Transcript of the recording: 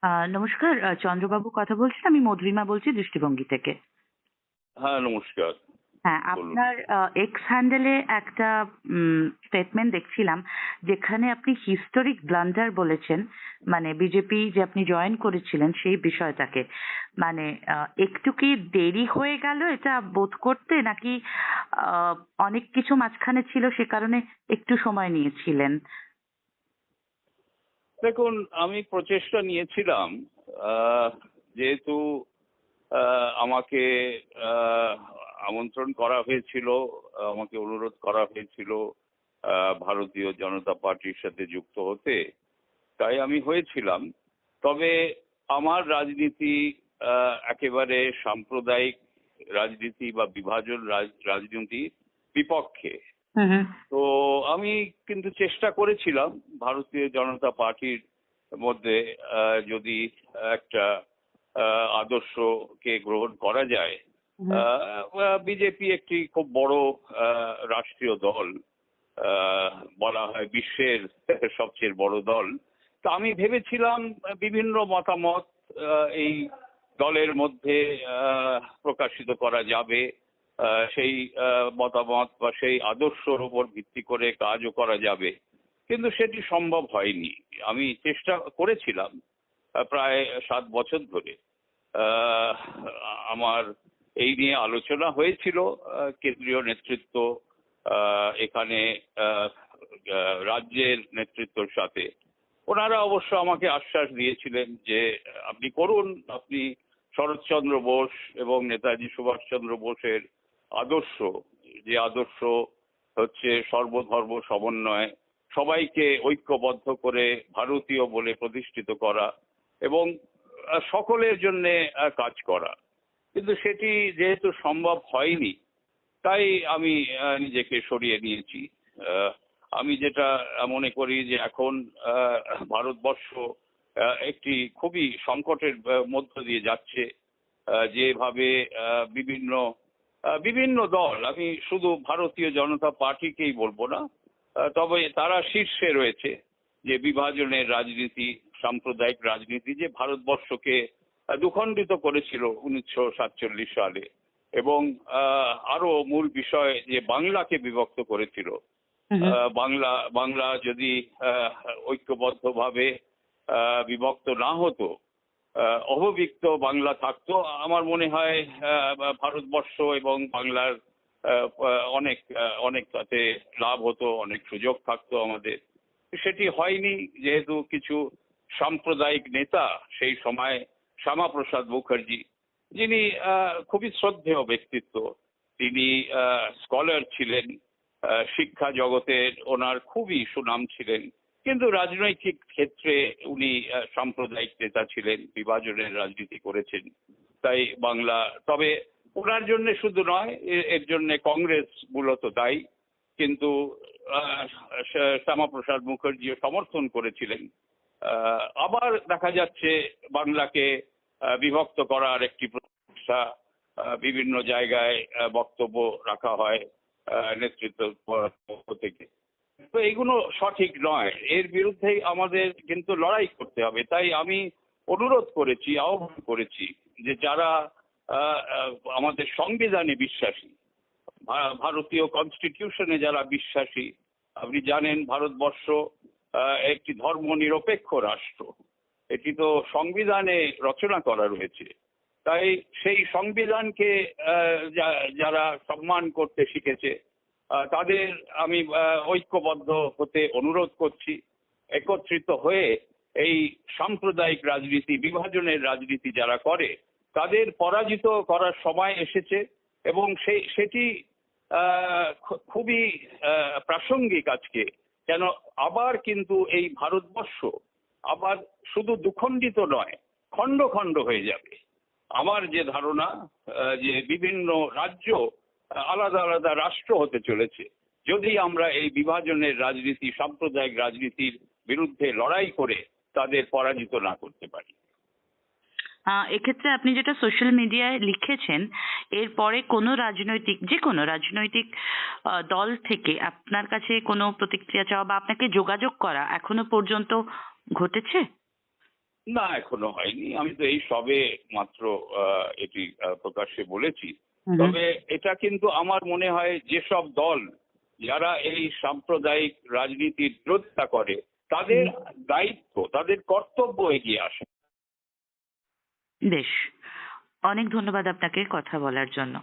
নমস্কার, চন্দ্রবাবু কথা বলছেন। আমি মধুরিমা বলছি দৃষ্টিভঙ্গি থেকে। হ্যাঁ, নমস্কার। হ্যাঁ, বলুন। আপনার এক্স হ্যান্ডেলে একটা স্টেটমেন্ট দেখছিলাম যেখানে আপনি হিস্টোরিক ব্লান্ডার বলেছেন, মানে বিজেপি যে আপনি জয়েন করেছিলেন সেই বিষয়টাকে। মানে একটু কি দেরি হয়ে গেল এটা বোধ করতে, নাকি আহ, অনেক কিছু মাঝখানে ছিল সে কারণে একটু সময় নিয়েছিলেন? দেখুন, আমি প্রচেষ্টা নিয়েছিলাম, যেহেতু আমাকে আহ, আমন্ত্রণ করা হয়েছিল, আমাকে অনুরোধ করা হয়েছিল ভারতীয় জনতা পার্টির সাথে যুক্ত হতে, তাই আমি হয়েছিলাম। তবে আমার রাজনীতি একেবারে সাম্প্রদায়িক রাজনীতি বা বিভাজন রাজনীতির বিপক্ষে। হুম হুম। তো আমি কিন্তু চেষ্টা করেছিলাম ভারতীয় জনতা পার্টির মধ্যে যদি একটা আদর্শকে গ্রহণ করা যায়। হুম। বিজেপি একটি খুব বড় রাষ্ট্রীয় দল, আহ, বলা হয় বিশ্বের সবচেয়ে বড় দল। তো আমি ভেবেছিলাম বিভিন্ন মতামত এই দলের মধ্যে প্রকাশিত করা যাবে, সেই মতামত বা সেই আদর্শর উপর ভিত্তি করে কাজও করা যাবে। কিন্তু সেটি সম্ভব হয়নি। আমি চেষ্টা করেছিলাম প্রায় 7 বছর ধরে। আহ, আমার এই নিয়ে আলোচনা হয়েছিল কেন্দ্রীয় নেতৃত্ব, এখানে আহ, রাজ্যের নেতৃত্বের সাথে। ওনারা অবশ্য আমাকে আশ্বাস দিয়েছিলেন যে আপনি করুন, আপনি শরৎচন্দ্র বোস এবং নেতাজি সুভাষচন্দ্র বোসের আদর্শ, যে আদর্শ হচ্ছে সর্বধর্ম সমন্বয়, সবাইকে ঐক্যবদ্ধ করে ভারতীয় বলে প্রতিষ্ঠিত করা এবং সকলের জন্য কাজ করা। কিন্তু সেটি যেহেতু সম্ভব হয়নি, তাই আমি নিজেকে সরিয়ে নিয়েছি। আহ, আমি যেটা মনে করি যে এখন ভারতবর্ষ একটি খুবই সংকটের মধ্য দিয়ে যাচ্ছে। যেভাবে বিভিন্ন বিভিন্ন দল, আমি শুধু ভারতীয় জনতা পার্টিকেই বলবো না, তবে তারা শীর্ষে রয়েছে, যে বিভাজনের রাজনীতি, সাম্প্রদায়িক রাজনীতি যে ভারতবর্ষকে দুখণ্ডিত করেছিল 1947 সালে, এবং আরো মূল বিষয় যে বাংলাকে বিভক্ত করেছিল। হুম হুম। বাংলা বাংলা যদি ঐক্যবদ্ধভাবে বিভক্ত না হতো, অববিক্ত বাংলা থাকতো, আমার মনে হয় ভারতবর্ষ এবং বাংলার অনেক অনেক তাতে লাভ হতো, অনেক সুযোগ থাকতো আমাদের। সেটি হয়নি, যেহেতু কিছু সাম্প্রদায়িক নেতা সেই সময়, শ্যামাপ্রসাদ মুখার্জি, যিনি খুবই শ্রদ্ধেয় ব্যক্তিত্ব, তিনি স্কলার ছিলেন, শিক্ষা জগতের ওনার খুবই সুনাম ছিলেন, কিন্তু রাজনৈতিক ক্ষেত্রে উনি সাম্প্রদায়িক নেতা ছিলেন, বিভাজনের রাজনীতি করেছেন। তাই বাংলা, তবে ওনার জন্য শুধু নয়, এর জন্য কংগ্রেস মূলত দায়ী, কিন্তু আহ, শ্যামাপ্রসাদ মুখার্জিও সমর্থন করেছিলেন। আবার দেখা যাচ্ছে বাংলাকে বিভক্ত করার একটি প্রচেষ্টা, বিভিন্ন জায়গায় বক্তব্য রাখা হয় নেতৃত্বের পক্ষ থেকে। তো এগুলো সঠিক নয়, এর বিরুদ্ধে আমাদের কিন্তু লড়াই করতে হবে। তাই আমি অনুরোধ করেছি, আহ্বান করেছি যে যারা আমাদের সংবিধানে বিশ্বাসী, ভারতীয় কনস্টিটিউশনে যারা বিশ্বাসী, আপনি জানেন ভারতবর্ষ একটি ধর্ম নিরপেক্ষ রাষ্ট্র, এটি তো সংবিধানে রচনা করা রয়েছে। তাই সেই সংবিধানকে যারা সম্মান করতে শিখেছে, তাদের আমি ঐক্যবদ্ধ হতে অনুরোধ করছি। একত্রিত হয়ে এই সাম্প্রদায়িক রাজনীতি, বিভাজনের রাজনীতি যারা করে, তাদের পরাজিত করার সময় এসেছে, এবং সেটি খুবই প্রাসঙ্গিক আজকে। কেন আবার কিন্তু এই ভারতবর্ষ আবার শুধু দুখণ্ডিত নয়, খণ্ড খণ্ড হয়ে যাবে। আমার যে ধারণা, যে বিভিন্ন রাজ্য আলাদা আলাদা রাষ্ট্র হতে চলেছে, যদি আমরা এই বিভাজনের রাজনীতি, সাম্প্রদায়িক রাজনীতির বিরুদ্ধে লড়াই করে তাদের পরাজিত না করতে পারি। এক্ষেত্রে আপনি যেটা সোশ্যাল মিডিয়ায় লিখেছেন, এরপরে কোনো রাজনৈতিক, যে কোনো রাজনৈতিক দল থেকে আপনার কাছে কোনো প্রতিক্রিয়া চাওয়া বা আপনাকে যোগাযোগ করা এখনো পর্যন্ত ঘটেছে? না, এখনো হয়নি। আমি তো এই সবে মাত্র এটি প্রকাশ্যে বলেছি। হুম হুম। তবে এটা কিন্তু আমার মনে হয় যেসব দল যারা এই সাম্প্রদায়িক রাজনীতির বিরোধিতা করে তাদের দায়িত্ব, তাদের কর্তব্য এগিয়ে আসে। বেশ, অনেক ধন্যবাদ আপনাকে কথা বলার জন্য।